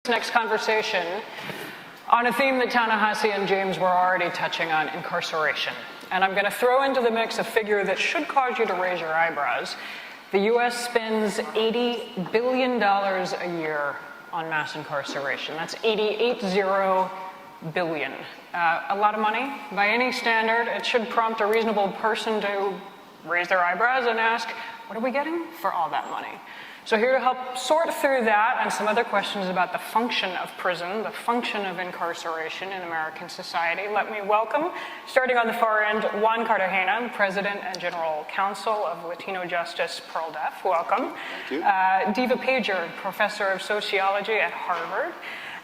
Next conversation on a theme that Ta-Nehisi and James were already touching on, incarceration. And I'm going to throw into the mix a figure that should cause you to raise your eyebrows. The U.S. spends $80 billion a year on mass incarceration. That's 88 billion. A lot of money. By any standard, it should prompt a reasonable person to raise their eyebrows and ask, what are we getting for all that money? So here to help sort through that and some other questions about the function of prison, the function of incarceration in American society, let me welcome, starting on the far end, Juan Cartagena, President and General Counsel of LatinoJustice PRLDEF. Welcome. Thank you. Devah Pager, Professor of Sociology at Harvard.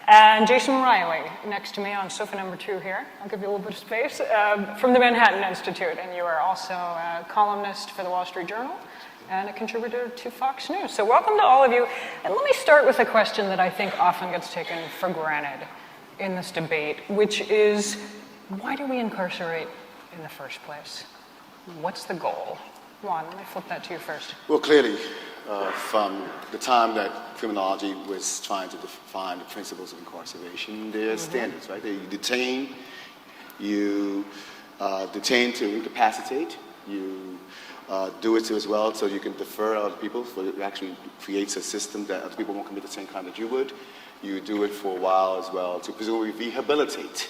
And Jason Riley, next to me on sofa number 2 here. I'll give you a little bit of space. From the Manhattan Institute, and you are also a columnist for the Wall Street Journal and a contributor to Fox News. So welcome to all of you. And let me start with a question that I think often gets taken for granted in this debate, which is, why do we incarcerate in the first place? What's the goal? Juan, let me flip that to you first. Well, clearly, from the time that criminology was trying to define the principles of incarceration, there are standards, right? You detain to incapacitate, you do it as well so you can defer other people, so it actually creates a system that other people won't commit the same crime that you would. You do it for a while as well to presumably rehabilitate.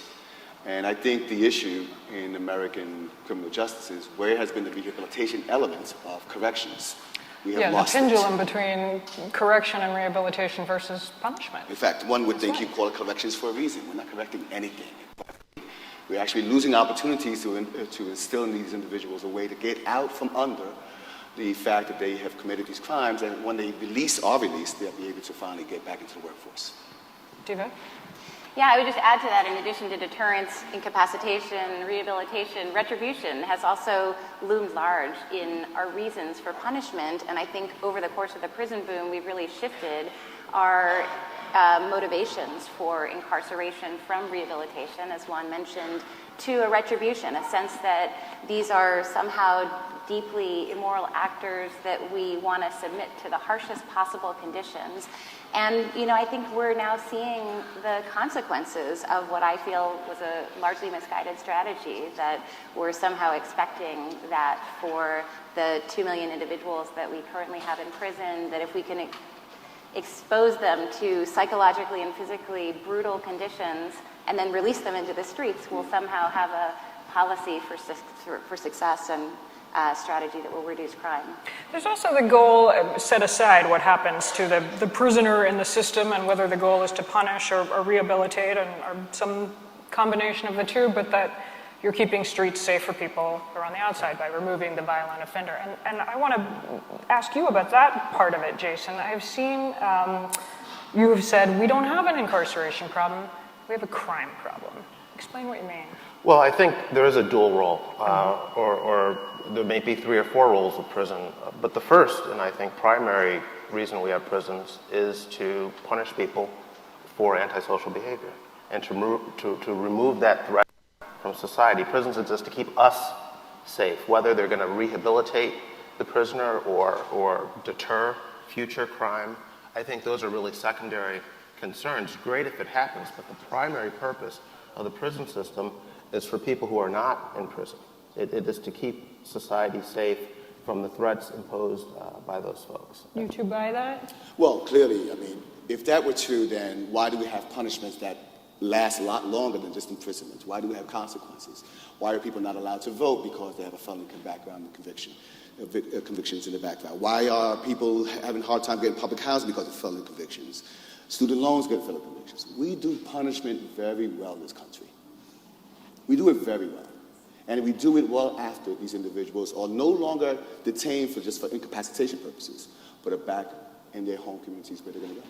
And I think the issue in American criminal justice is where has been the rehabilitation element of corrections. We have lost the pendulum between correction and rehabilitation versus punishment. In fact, one would think you call it corrections for a reason. We're not correcting anything. We're actually losing opportunities to instill in these individuals a way to get out from under the fact that they have committed these crimes, and when they are released, they'll be able to finally get back into the workforce. Devah? Yeah, I would just add to that, in addition to deterrence, incapacitation, rehabilitation, retribution has also loomed large in our reasons for punishment, and I think over the course of the prison boom, we've really shifted our motivations for incarceration from rehabilitation, as Juan mentioned, to a retribution, a sense that these are somehow deeply immoral actors that we want to submit to the harshest possible conditions. And, I think we're now seeing the consequences of what I feel was a largely misguided strategy, that we're somehow expecting that for the 2 million individuals that we currently have in prison, that if we can expose them to psychologically and physically brutal conditions and then release them into the streets, we'll somehow have a policy for success and strategy that will reduce crime. There's also the goal, set aside what happens to the prisoner in the system and whether the goal is to punish or rehabilitate or some combination of the two, but that you're keeping streets safe for people who are on the outside by removing the violent offender. And I want to ask you about that part of it, Jason. I've seen you have said we don't have an incarceration problem, we have a crime problem. Explain what you mean. Well, I think there is a dual role, or there may be 3 or 4 roles of prison. But the first, and I think primary reason we have prisons, is to punish people for antisocial behavior and to remove that threat from society. Prisons exist to keep us safe, whether they're going to rehabilitate the prisoner or deter future crime. I think those are really secondary concerns. Great if it happens, but the primary purpose of the prison system is for people who are not in prison. It is to keep society safe from the threats imposed by those folks. You two buy that? Well, clearly, if that were true, then why do we have punishments that last a lot longer than just imprisonment? Why do we have consequences? Why are people not allowed to vote because they have a felony background and convictions in the background? Why are people having a hard time getting public housing because of felony convictions? Student loans get felony convictions. We do punishment very well in this country. We do it very well. And we do it well after these individuals are no longer detained for incapacitation purposes, but are back in their home communities where they're going to go.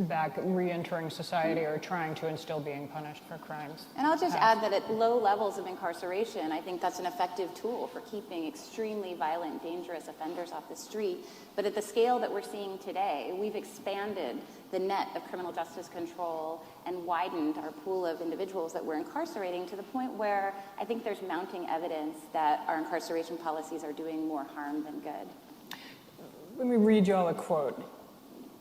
Back re-entering society or trying to and still being punished for crimes. And I'll just add that at low levels of incarceration, I think that's an effective tool for keeping extremely violent, dangerous offenders off the street. But at the scale that we're seeing today, we've expanded the net of criminal justice control and widened our pool of individuals that we're incarcerating to the point where I think there's mounting evidence that our incarceration policies are doing more harm than good. Let me read you all a quote.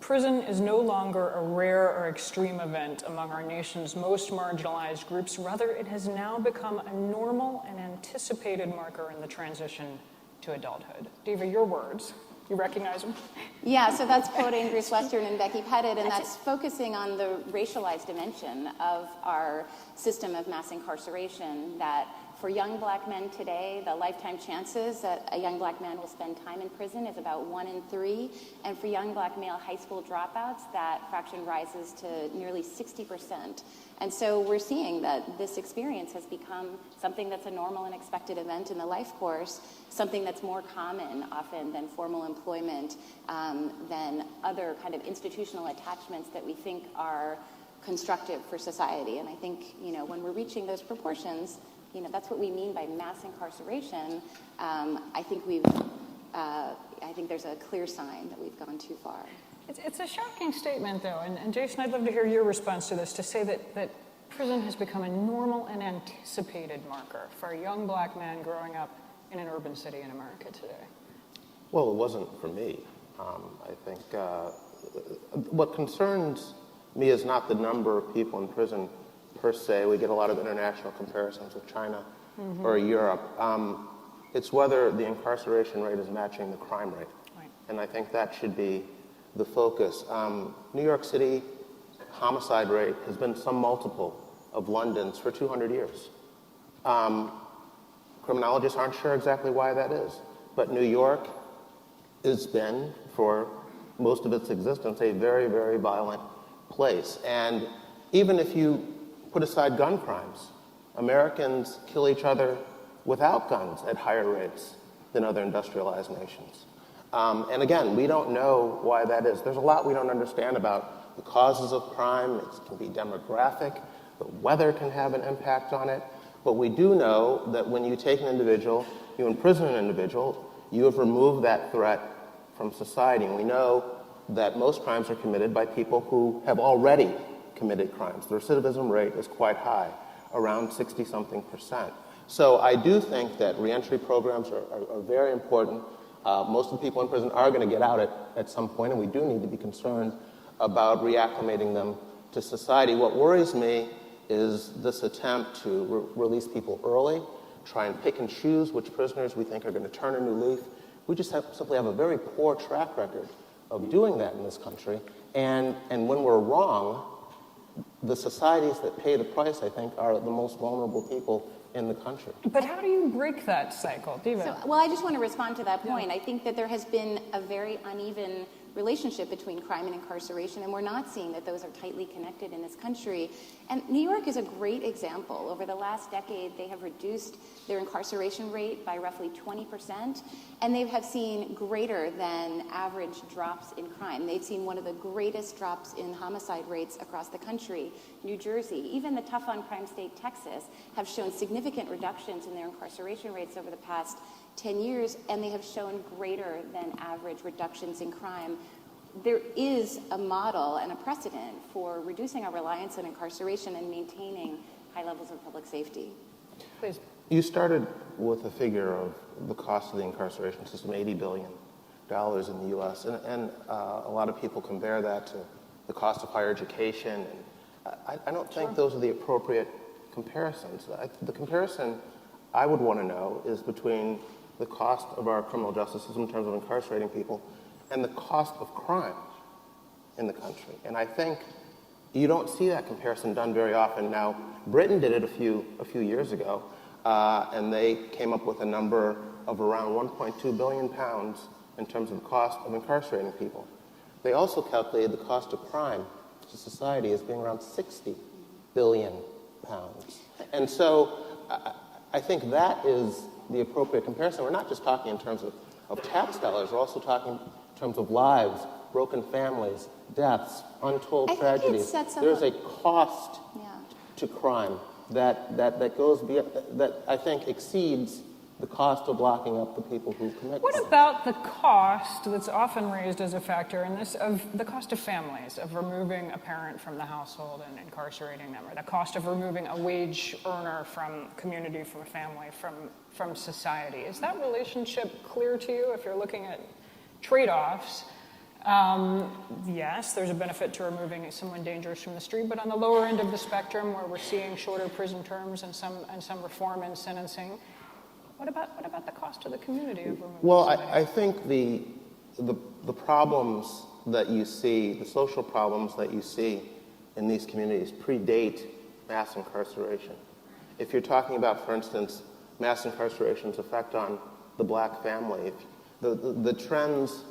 prison is no longer a rare or extreme event among our nation's most marginalized groups. Rather, it has now become a normal and anticipated marker in the transition to adulthood. Devah, your words. You recognize them? Yeah, so that's quoting Bruce Western and Becky Pettit, and that's focusing on the racialized dimension of our system of mass incarceration, that for young black men today, the lifetime chances that a young black man will spend time in prison is about 1 in 3. And for young black male high school dropouts, that fraction rises to nearly 60%. And so we're seeing that this experience has become something that's a normal and expected event in the life course, something that's more common often than formal employment, than other kind of institutional attachments that we think are constructive for society. And I think, when we're reaching those proportions, that's what we mean by mass incarceration. I think there's a clear sign that we've gone too far. It's a shocking statement, though, and Jason, I'd love to hear your response to this, to say that prison has become a normal and anticipated marker for a young black man growing up in an urban city in America today. Well, it wasn't for me. I think what concerns me is not the number of people in prison per se. We get a lot of international comparisons with China or Europe. It's whether the incarceration rate is matching the crime rate. Right. And I think that should be the focus. New York City homicide rate has been some multiple of London's for 200 years. Criminologists aren't sure exactly why that is, but New York has been, for most of its existence, a very, very violent place. And even if you put aside gun crimes, Americans kill each other without guns at higher rates than other industrialized nations. And again, we don't know why that is. There's a lot we don't understand about the causes of crime. It can be demographic. The weather can have an impact on it. But we do know that when you take an individual, you imprison an individual, you have removed that threat from society. And we know that most crimes are committed by people who have already committed crimes. The recidivism rate is quite high, around 60-something%. So I do think that reentry programs are very important. Most of the people in prison are going to get out at some point, and we do need to be concerned about reacclimating them to society. What worries me is this attempt to release people early, try and pick and choose which prisoners we think are going to turn a new leaf. We just simply have a very poor track record of doing that in this country. And when we're wrong, the societies that pay the price, I think, are the most vulnerable people in the country. But how do you break that cycle, Devah? Well, I just want to respond to that point. I think that there has been a very uneven relationship between crime and incarceration, and we're not seeing that those are tightly connected in this country. And New York is a great example. Over the last decade, they have reduced their incarceration rate by roughly 20%, and they have seen greater than average drops in crime. They've seen one of the greatest drops in homicide rates across the country. New Jersey, even the tough-on-crime state Texas, have shown significant reductions in their incarceration rates over the past 10 years, and they have shown greater than average reductions in crime. There is a model and a precedent for reducing our reliance on incarceration and maintaining high levels of public safety. Please. You started with a figure of the cost of the incarceration system, $80 billion in the U.S., and a lot of people compare that to the cost of higher education. And I don't think those are the appropriate comparisons. The comparison I would want to know is between the cost of our criminal justice system in terms of incarcerating people and the cost of crime in the country. And I think you don't see that comparison done very often. Now, Britain did it a few years ago, and they came up with a number of around 1.2 billion pounds in terms of the cost of incarcerating people. They also calculated the cost of crime to society as being around 60 billion pounds. And so I think that is the appropriate comparison. We're not just talking in terms of tax dollars, we're also talking in terms of lives, broken families, deaths, untold tragedies. There's a cost to crime that goes beyond, that I think exceeds the cost of locking up the people who commit What crime. about the cost that's often raised as a factor in this, of the cost of families, of removing a parent from the household and incarcerating them, or the cost of removing a wage earner from community, from a family, from society? Is that relationship clear to you if you're looking at trade-offs? Yes, there's a benefit to removing someone dangerous from the street, but on the lower end of the spectrum, where we're seeing shorter prison terms and some reform in sentencing, what about the cost to the community of removing Well, somebody? I think the problems that you see, the social problems that you see in these communities predate mass incarceration. If you're talking about, for instance, mass incarceration's effect on the black family, the trends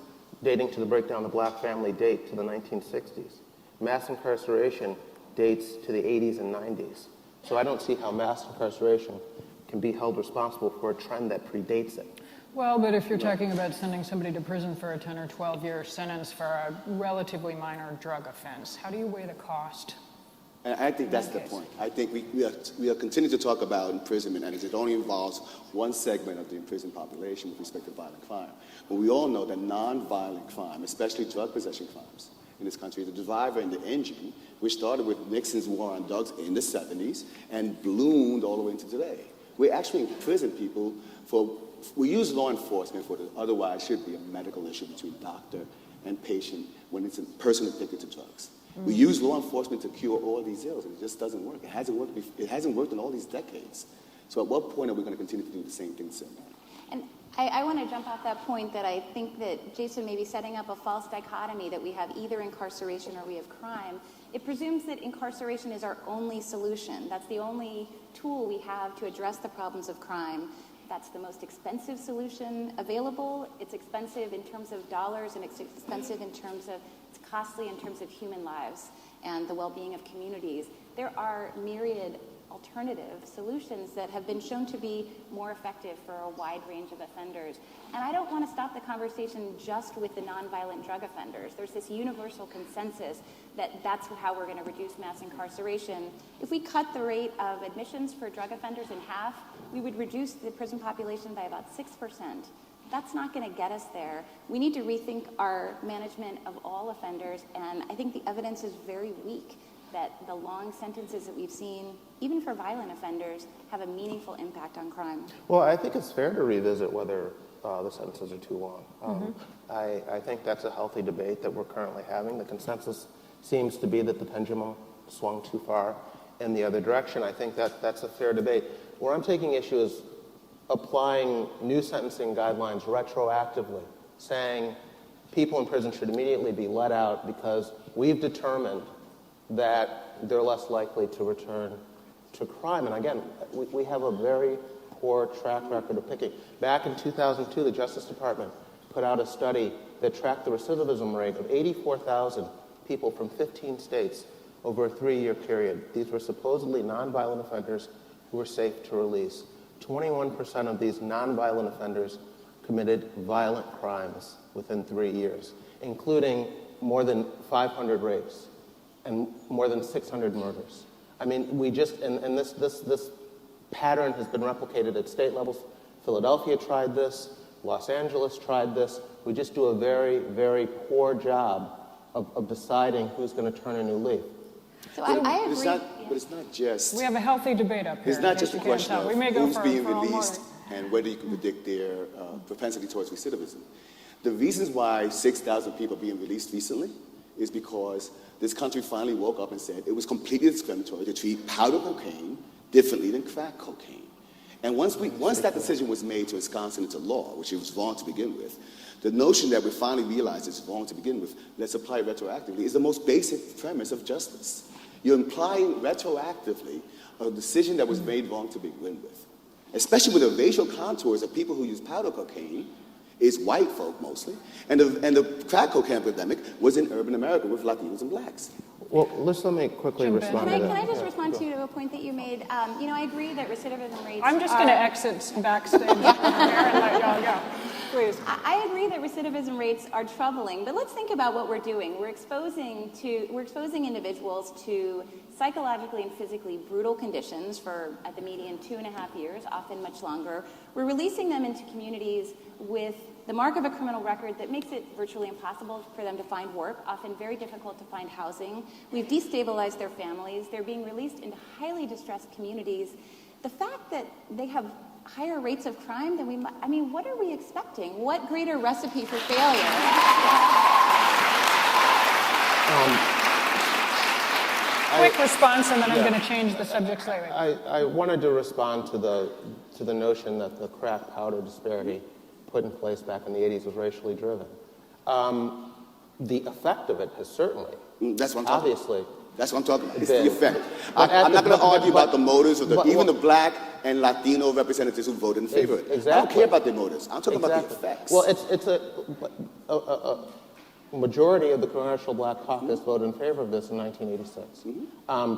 dating to the breakdown of the black family date to the 1960s. Mass incarceration dates to the 80s and 90s. So I don't see how mass incarceration can be held responsible for a trend that predates it. Well, but if you're talking about sending somebody to prison for a 10 or 12-year sentence for a relatively minor drug offense, how do you weigh the cost? And I think that's the point. I think we are continuing to talk about imprisonment, and it only involves one segment of the imprisoned population with respect to violent crime. But we all know that nonviolent crime, especially drug possession crimes in this country, is the driver and the engine, which started with Nixon's war on drugs in the 70s and bloomed all the way into today. We actually imprison people we use law enforcement for what otherwise should be a medical issue between doctor and patient when it's a person addicted to drugs. We use law enforcement to cure all these ills, and it just doesn't work. It hasn't worked in all these decades. So at what point are we going to continue to do the same thing similar? And I want to jump off that point that I think that Jason may be setting up a false dichotomy that we have either incarceration or we have crime. It presumes that incarceration is our only solution. That's the only tool we have to address the problems of crime. That's the most expensive solution available. It's expensive in terms of dollars, and it's expensive in terms of, it's costly in terms of human lives and the well-being of communities. There are myriad alternative solutions that have been shown to be more effective for a wide range of offenders. And I don't want to stop the conversation just with the nonviolent drug offenders. There's this universal consensus that that's how we're going to reduce mass incarceration. If we cut the rate of admissions for drug offenders in half, we would reduce the prison population by about 6%. That's not going to get us there. We need to rethink our management of all offenders, and I think the evidence is very weak that the long sentences that we've seen, even for violent offenders, have a meaningful impact on crime. Well, I think it's fair to revisit whether the sentences are too long. I think that's a healthy debate that we're currently having. The consensus seems to be that the pendulum swung too far in the other direction. I think that's a fair debate. Where I'm taking issue is applying new sentencing guidelines retroactively, saying people in prison should immediately be let out because we've determined that they're less likely to return to crime. And again, we have a very poor track record of picking. Back in 2002, the Justice Department put out a study that tracked the recidivism rate of 84,000 people from 15 states over a 3-year period. These were supposedly nonviolent offenders who were safe to release. 21% of these nonviolent offenders committed violent crimes within 3 years, including more than 500 rapes and more than 600 murders. I mean, we just, and this pattern has been replicated at state levels. Philadelphia tried this, Los Angeles tried this. We just do a very, very poor job of deciding who's going to turn a new leaf. So I agree. But it's not just... We have a healthy debate up here. It's not just a question of we may go who's being for released and whether you can predict their propensity towards recidivism. The reasons why 6,000 people are being released recently is because this country finally woke up and said it was completely discriminatory to treat powder cocaine differently than crack cocaine. And once that decision was made to ensconce it into law, which it was wrong to begin with, the notion that we finally realized it's wrong to begin with, let's apply it retroactively, is the most basic premise of justice. You're implying retroactively a decision that was made wrong to begin with, especially with the racial contours of people who use powder cocaine is white folk mostly, and the crack cocaine epidemic was in urban America with Latinos and blacks. Well, let me quickly respond to that. Can I just respond to a point that you made? I agree that recidivism rates I'm just going to exit backstage there and let y'all go. Please. I agree that recidivism rates are troubling, but let's think about what we're doing. We're exposing individuals to psychologically and physically brutal conditions for, at the median, 2.5 years, often much longer. We're releasing them into communities with the mark of a criminal record that makes it virtually impossible for them to find work, often very difficult to find housing. We've destabilized their families. They're being released into highly distressed communities. The fact that they have higher rates of crime than what are we expecting? What greater recipe for failure? quick response, and then I'm going to change the subject slightly. I wanted to respond to the notion that the crack powder disparity put in place back in the 80s was racially driven. The effect of it has certainly, That's what I'm talking obviously, about. That's what I'm talking about. It's been- the effect. But I'm not going to argue about the motives of but- even the black and Latino representatives who voted in favor of it. Exactly. I don't care about their motives. I'm talking about the effects. Well, it's a majority of the Congressional Black Caucus voted in favor of this in 1986.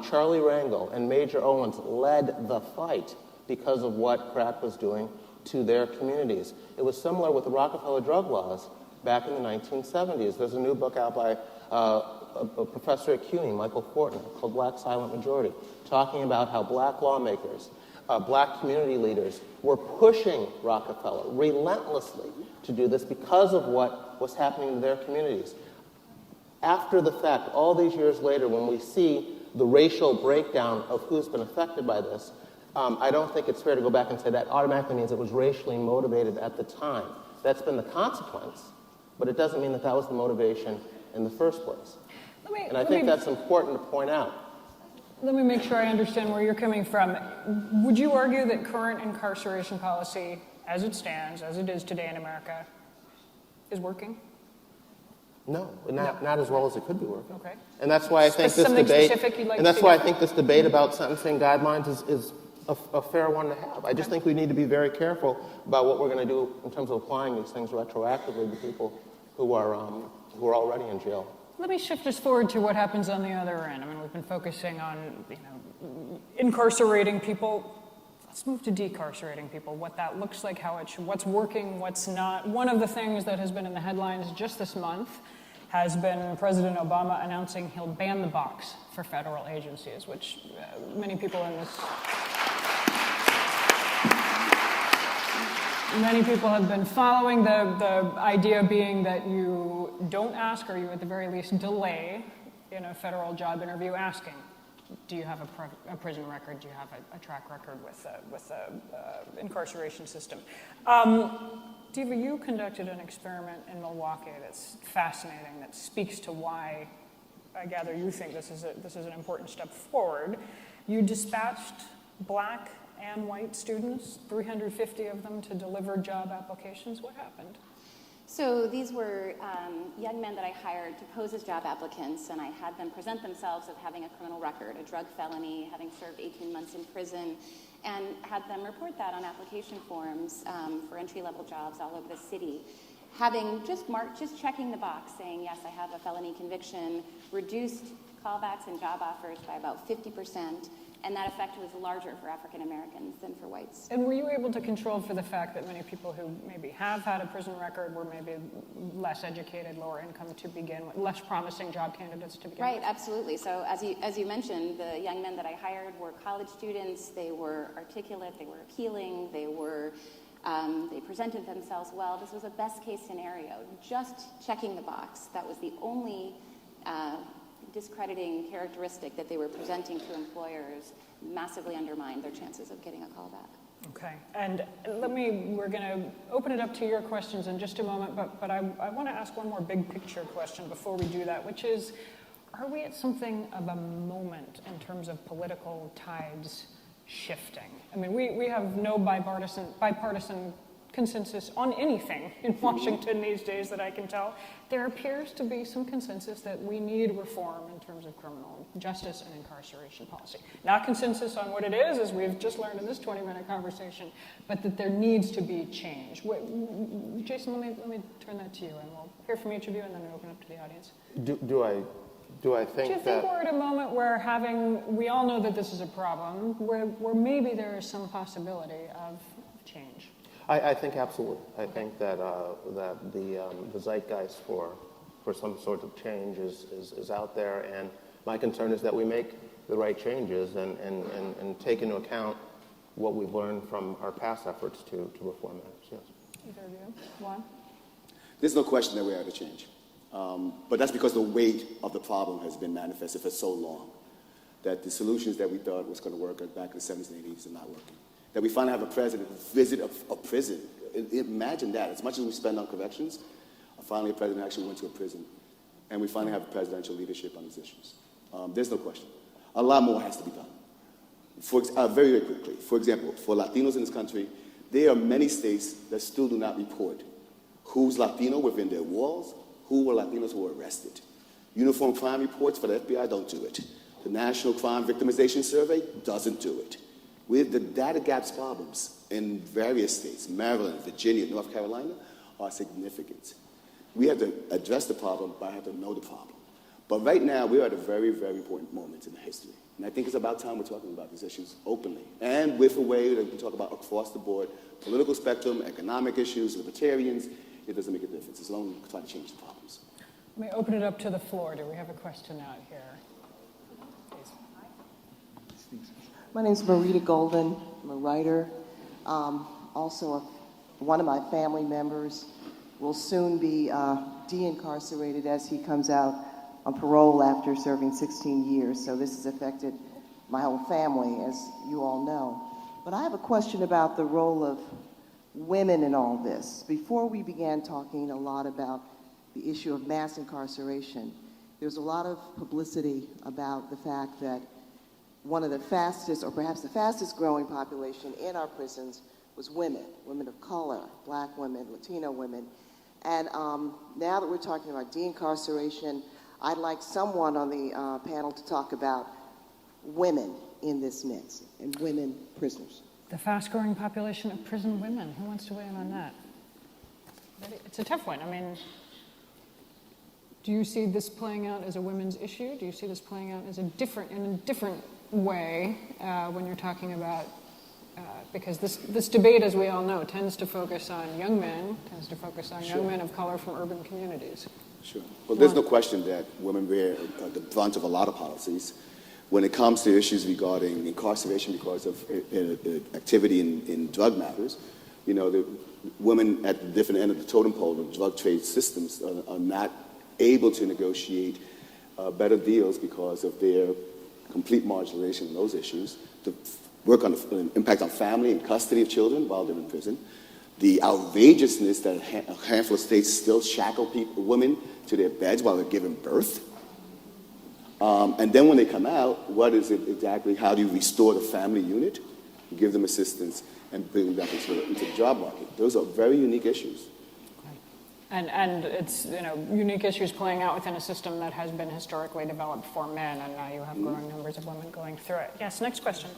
Charlie Rangel and Major Owens led the fight because of what crack was doing to their communities. It was similar with the Rockefeller drug laws back in the 1970s. There's a new book out by a professor at CUNY, Michael Fortin, called Black Silent Majority, talking about how black lawmakers, black community leaders were pushing Rockefeller relentlessly to do this because of what was happening to their communities. After the fact, all these years later, when we see the racial breakdown of who's been affected by this, I don't think it's fair to go back and say that automatically means it was racially motivated at the time. That's been the consequence, but it doesn't mean that that was the motivation in the first place. And I think that's important to point out. Let me make sure I understand where you're coming from. Would you argue that current incarceration policy, as it stands, as it is today in America, is working? No, not as well as it could be working. Okay. And that's why I think this Something debate, specific you'd like and to that's see why I different? think this debate about sentencing guidelines is a fair one to have. I just think we need to be very careful about what we're going to do in terms of applying these things retroactively to people who are already in jail. Let me shift us forward to what happens on the other end. I mean, we've been focusing on, incarcerating people. Let's move to decarcerating people, what that looks like, what's working, what's not. One of the things that has been in the headlines just this month has been President Obama announcing he'll ban the box for federal agencies, which many people have been following, the idea being that you don't ask, or you at the very least delay in a federal job interview asking, do you have a prison record? Do you have a track record with the incarceration system? Devah, you conducted an experiment in Milwaukee that's fascinating, that speaks to why I gather you think this is an important step forward. You dispatched black and white students, 350 of them, to deliver job applications. What happened? So these were young men that I hired to pose as job applicants, and I had them present themselves as having a criminal record, a drug felony, having served 18 months in prison, and had them report that on application forms for entry-level jobs all over the city. Having just checking the box, saying, yes, I have a felony conviction, reduced callbacks and job offers by about 50%, and that effect was larger for African Americans than for whites. And were you able to control for the fact that many people who maybe have had a prison record were maybe less educated, lower income to begin with, less promising job candidates to begin with? Right, absolutely. So as you mentioned, the young men that I hired were college students. They were articulate, they were appealing, they presented themselves well. This was a best case scenario. Just checking the box, that was the only discrediting characteristic that they were presenting to employers massively undermined their chances of getting a call back. Okay, and we're going to open it up to your questions in just a moment, but I want to ask one more big picture question before we do that, which is, are we at something of a moment in terms of political tides shifting? I mean, we have no bipartisan consensus on anything in Washington these days that I can tell. There appears to be some consensus that we need reform in terms of criminal justice and incarceration policy. Not consensus on what it is, as we've just learned in this 20-minute conversation, but that there needs to be change. Jason, let me turn that to you, and we'll hear from each of you, and then we'll open up to the audience. Do I think Do you think we're at a moment where we all know that this is a problem, where maybe there is some possibility of change? I think absolutely. I think that the zeitgeist for some sort of change is out there, and my concern is that we make the right changes and take into account what we've learned from our past efforts to reform matters. Yes. Either of you, Juan? There's no question that we're out of change, but that's because the weight of the problem has been manifested for so long that the solutions that we thought was going to work back in the 70s and 80s are not working. That we finally have a president visit a prison. Imagine that. As much as we spend on corrections, finally a president actually went to a prison. And we finally have presidential leadership on these issues. There's no question. A lot more has to be done. Very, very quickly, for example, for Latinos in this country, there are many states that still do not report who's Latino within their walls, who were Latinos who were arrested. Uniform crime reports for the FBI don't do it. The National Crime Victimization Survey doesn't do it. With the data gaps problems in various states, Maryland, Virginia, North Carolina, are significant. We have to address the problem, but I have to know the problem. But right now, we are at a very, very important moment in history. And I think it's about time we're talking about these issues openly and with a way that we can talk about across the board, political spectrum, economic issues, libertarians. It doesn't make a difference as long as we try to change the problems. Let me open it up to the floor. Do we have a question out here? Please. My name is Marita Golden. I'm a writer. Also, one of my family members will soon be de-incarcerated as he comes out on parole after serving 16 years. So this has affected my whole family, as you all know. But I have a question about the role of women in all this. Before we began talking a lot about the issue of mass incarceration, there's a lot of publicity about the fact that one of the fastest, or perhaps the fastest growing population in our prisons was women of color, black women, Latino women. And now that we're talking about de-incarceration, I'd like someone on the panel to talk about women in this mix and women prisoners. The fast-growing population of prison women. Who wants to weigh in on that? It's a tough one. I mean, do you see this playing out as a women's issue? Do you see this playing out as in a different way when you're talking about, because this debate, as we all know, tends to focus on young men, tends to focus on young men of color from urban communities. Sure. Well, there's no question that women bear the brunt of a lot of policies. When it comes to issues regarding incarceration because of activity in drug matters, you know, the women at the different end of the totem pole of drug trade systems are not able to negotiate better deals because of their complete marginalization in those issues, to work on the impact on family and custody of children while they're in prison, the outrageousness that a handful of states still shackle women to their beds while they're giving birth. And then when they come out, what is it exactly? How do you restore the family unit, give them assistance, and bring them back into the job market? Those are very unique issues. And it's, you know, unique issues playing out within a system that has been historically developed for men, and now you have growing numbers of women going through it. Yes, next question.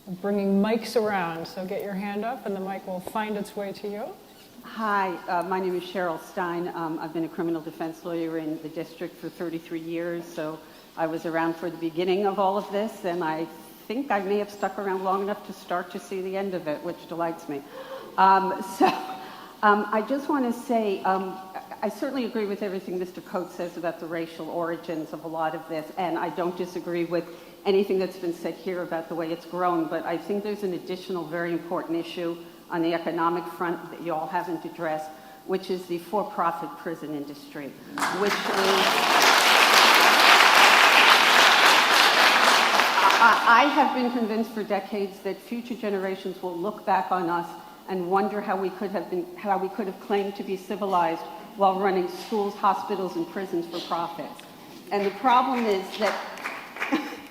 I'm bringing mics around, so get your hand up and the mic will find its way to you. Hi, my name is Cheryl Stein. I've been a criminal defense lawyer in the district for 33 years, so I was around for the beginning of all of this, and I think I may have stuck around long enough to start to see the end of it, which delights me. I just want to say, I certainly agree with everything Mr. Coates says about the racial origins of a lot of this, and I don't disagree with anything that's been said here about the way it's grown, but I think there's an additional very important issue on the economic front that you all haven't addressed, which is the for-profit prison industry, which is... I have been convinced for decades that future generations will look back on us and wonder how we could have claimed to be civilized while running schools, hospitals, and prisons for profits. And the problem is that,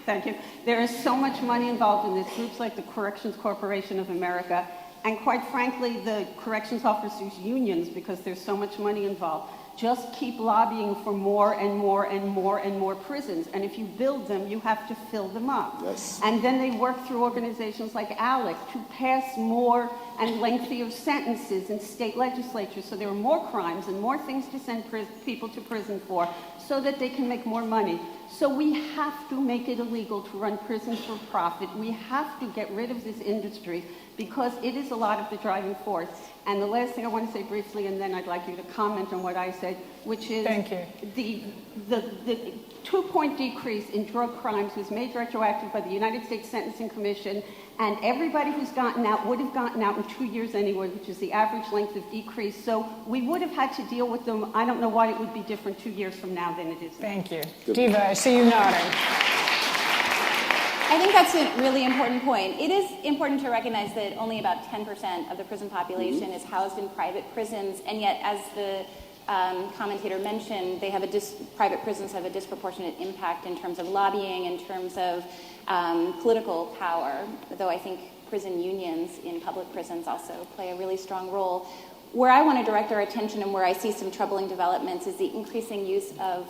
thank you, there is so much money involved in this. Groups like the Corrections Corporation of America, and quite frankly, the corrections officers' unions, because there's so much money involved, just keep lobbying for more and more and more and more prisons. And if you build them, you have to fill them up. Yes. And then they work through organizations like ALEC to pass more and lengthier sentences in state legislatures, so there are more crimes and more things to send people to prison for, so that they can make more money. So we have to make it illegal to run prisons for profit. We have to get rid of this industry because it is a lot of the driving force. And the last thing I want to say briefly, and then I'd like you to comment on what I said, which is Thank you. The 2-point decrease in drug crimes was made retroactive by the United States Sentencing Commission, and everybody who's gotten out would have gotten out in 2 years anyway, which is the average length of decrease. So we would have had to deal with them. I don't know why it would be different 2 years from now than it is now. Thank you. Devah, I see you nodding. I think that's a really important point. It is important to recognize that only about 10% of the prison population is housed in private prisons, and yet as the commentator mentioned, they have private prisons have a disproportionate impact in terms of lobbying, in terms of political power, though I think prison unions in public prisons also play a really strong role. Where I want to direct our attention and where I see some troubling developments is the increasing use of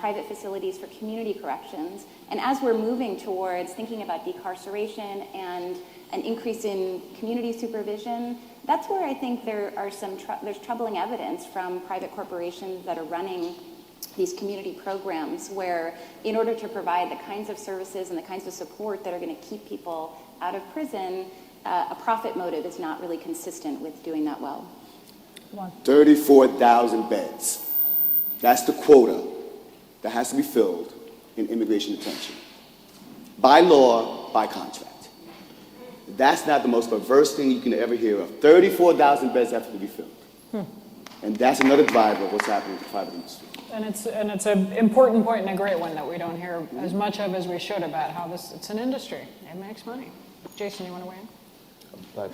private facilities for community corrections. And as we're moving towards thinking about decarceration and an increase in community supervision, that's where I think there's troubling evidence from private corporations that are running these community programs where, in order to provide the kinds of services and the kinds of support that are going to keep people out of prison, a profit motive is not really consistent with doing that well. 34,000 beds. That's the quota that has to be filled in immigration detention. By law, by contract. That's not the most perverse thing you can ever hear of. 34,000 beds have to be filled. And that's another driver of what's happening with the private industry. And it's an important point and a great one that we don't hear as much of as we should about how it's an industry. It makes money. Jason, you want to weigh in? Good.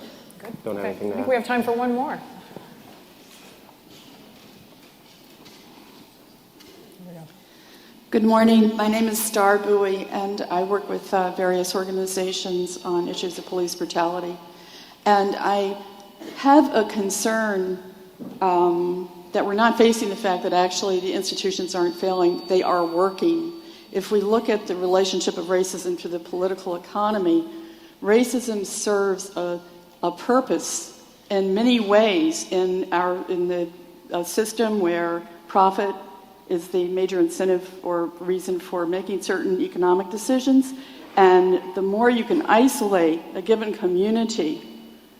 Don't have anything to I think add. we have time for one more. Here we go. Good morning. My name is Star Bowie, and I work with various organizations on issues of police brutality. And I have a concern that we're not facing the fact that actually the institutions aren't failing, they are working. If we look at the relationship of racism to the political economy, racism serves a purpose in many ways in the system where profit is the major incentive or reason for making certain economic decisions. And the more you can isolate a given community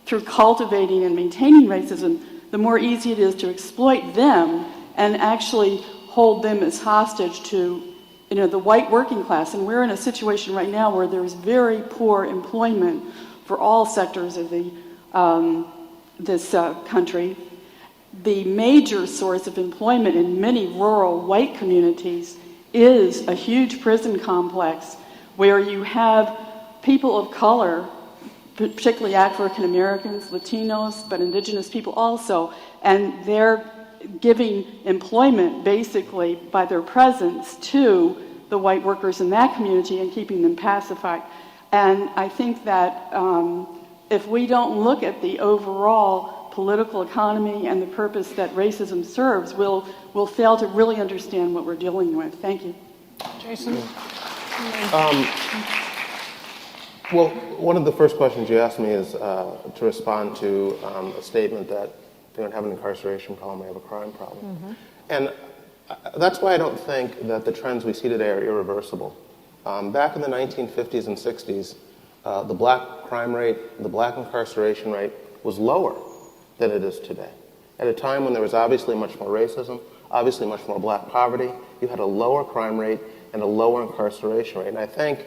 through cultivating and maintaining racism, the more easy it is to exploit them and actually hold them as hostage to, the white working class. And we're in a situation right now where there's very poor employment for all sectors of this country. The major source of employment in many rural white communities is a huge prison complex where you have people of color, particularly African Americans, Latinos, but indigenous people also, and they're giving employment basically by their presence to the white workers in that community and keeping them pacified. And I think that if we don't look at the overall political economy and the purpose that racism serves, we'll fail to really understand what we're dealing with. Thank you. Jason? Well, one of the first questions you asked me is to respond to a statement that we don't have an incarceration problem, we have a crime problem. And that's why I don't think that the trends we see today are irreversible. Back in the 1950s and 60s, the black crime rate, the black incarceration rate was lower than it is today. At a time when there was obviously much more racism, obviously much more black poverty, you had a lower crime rate and a lower incarceration rate. And I think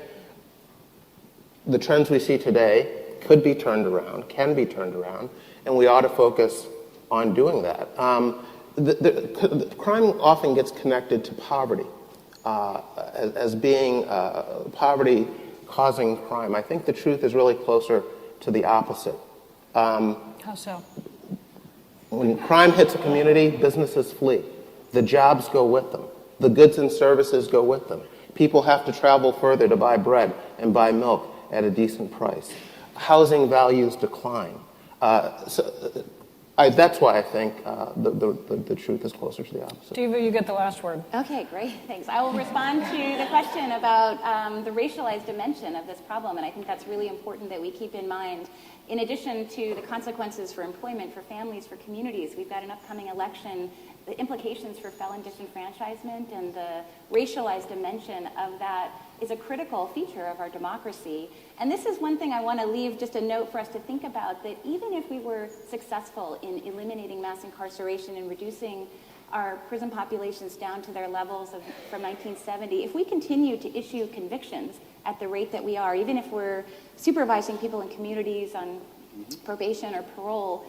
the trends we see today could be turned around, can be turned around, and we ought to focus on doing that. The crime often gets connected to poverty as being poverty causing crime. I think the truth is really closer to the opposite. How so? When crime hits a community, businesses flee. The jobs go with them. The goods and services go with them. People have to travel further to buy bread and buy milk at a decent price. Housing values decline. That's why I think the truth is closer to the opposite. Devah, you get the last word. Okay, great, thanks. I will respond to the question about the racialized dimension of this problem, and I think that's really important that we keep in mind. In addition to the consequences for employment, for families, for communities, we've got an upcoming election. The implications for felon disenfranchisement and the racialized dimension of that is a critical feature of our democracy. And this is one thing I want to leave just a note for us to think about, that even if we were successful in eliminating mass incarceration and reducing our prison populations down to their levels from 1970, if we continue to issue convictions at the rate that we are, even if we're supervising people in communities on probation or parole,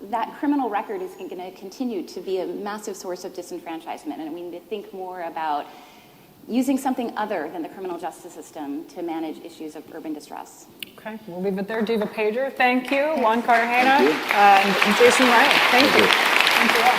that criminal record is going to continue to be a massive source of disenfranchisement. And we need to think more about using something other than the criminal justice system to manage issues of urban distress. Okay, we'll leave it there. Devah Pager, thank you. Juan Cartagena and Jason Ryan, thank you. Thank you all.